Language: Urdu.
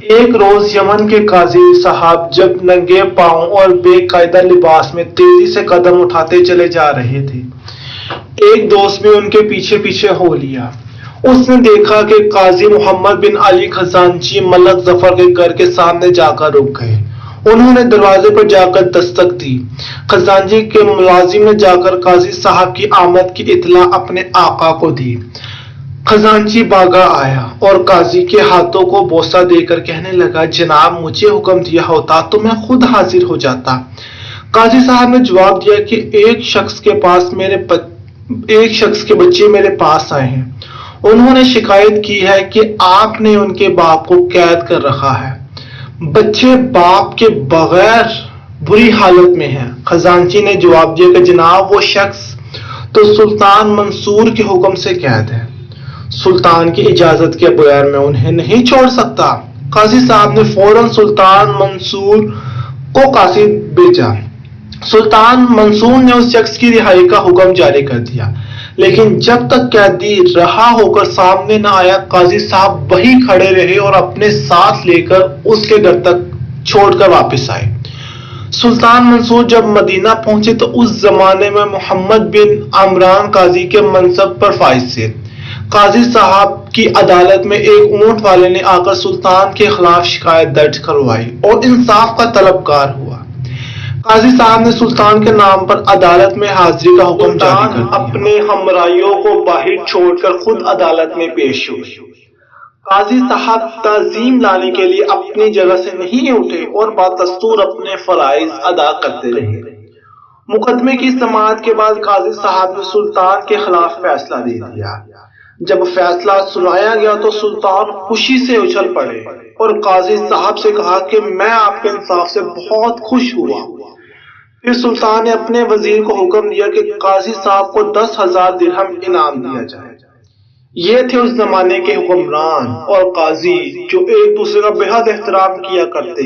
ایک روز یمن کے قاضی صاحب جب ننگے پاؤں اور بے قاعدہ لباس میں تیزی سے قدم اٹھاتے چلے جا رہے تھے، ایک دوست بھی ان کے پیچھے پیچھے ہو لیا۔ اس نے دیکھا کہ قاضی محمد بن علی خزانچی ملک ظفر کے گھر کے سامنے جا کر رک گئے۔ انہوں نے دروازے پر جا کر دستک دی۔ خزانچی کے ملازم نے جا کر قاضی صاحب کی آمد کی اطلاع اپنے آقا کو دی۔ خزانچی بھاگا آیا اور قاضی کے ہاتھوں کو بوسہ دے کر کہنے لگا، جناب مجھے حکم دیا ہوتا تو میں خود حاضر ہو جاتا۔ قاضی صاحب نے جواب دیا کہ ایک شخص کے بچے میرے پاس آئے ہیں، انہوں نے شکایت کی ہے کہ آپ نے ان کے باپ کو قید کر رکھا ہے۔ بچے باپ کے بغیر بری حالت میں ہیں۔ خزانچی نے جواب دیا کہ جناب وہ شخص تو سلطان منصور کے حکم سے قید ہے، سلطان کی اجازت کے بغیر میں انہیں نہیں چھوڑ سکتا۔ قاضی صاحب نے فوراً سلطان منصور کو قاصد بھیجا۔ سلطان منصور نے اس شخص کی رہائی کا حکم جاری کر دیا، لیکن جب تک قیدی رہا ہو کر سامنے نہ آیا، قاضی صاحب وہیں کھڑے رہے اور اپنے ساتھ لے کر اس کے گھر تک چھوڑ کر واپس آئے۔ سلطان منصور جب مدینہ پہنچے تو اس زمانے میں محمد بن عمران قاضی کے منصب پر فائز تھے۔ قاضی صاحب کی عدالت میں ایک اونٹ والے نے آ کر سلطان کے خلاف شکایت درج کروائی اور انصاف کا طلبگار ہوا۔ قاضی صاحب نے سلطان کے نام پر عدالت میں حاضری کا حکم جاری کر دیا۔ اپنے ہمراہیوں کو باہر چھوڑ کر خود عدالت میں پیش ہوئے۔ قاضی صاحب تعظیم لانے کے لیے اپنی جگہ سے نہیں اٹھے اور بدستور اپنے فرائض ادا کرتے رہے۔ مقدمے کی سماعت کے بعد قاضی صاحب نے سلطان کے خلاف فیصلہ دے دیا۔ جب فیصلہ سنایا گیا تو سلطان خوشی سے اچھل پڑے اور قاضی صاحب سے کہا کہ میں آپ کے انصاف سے بہت خوش ہوا۔ پھر سلطان نے اپنے وزیر کو حکم دیا کہ قاضی صاحب کو 10,000 درہم انعام دیا جائے۔ یہ تھے اس زمانے کے حکمران اور قاضی جو ایک دوسرے کا بے حد احترام کیا کرتے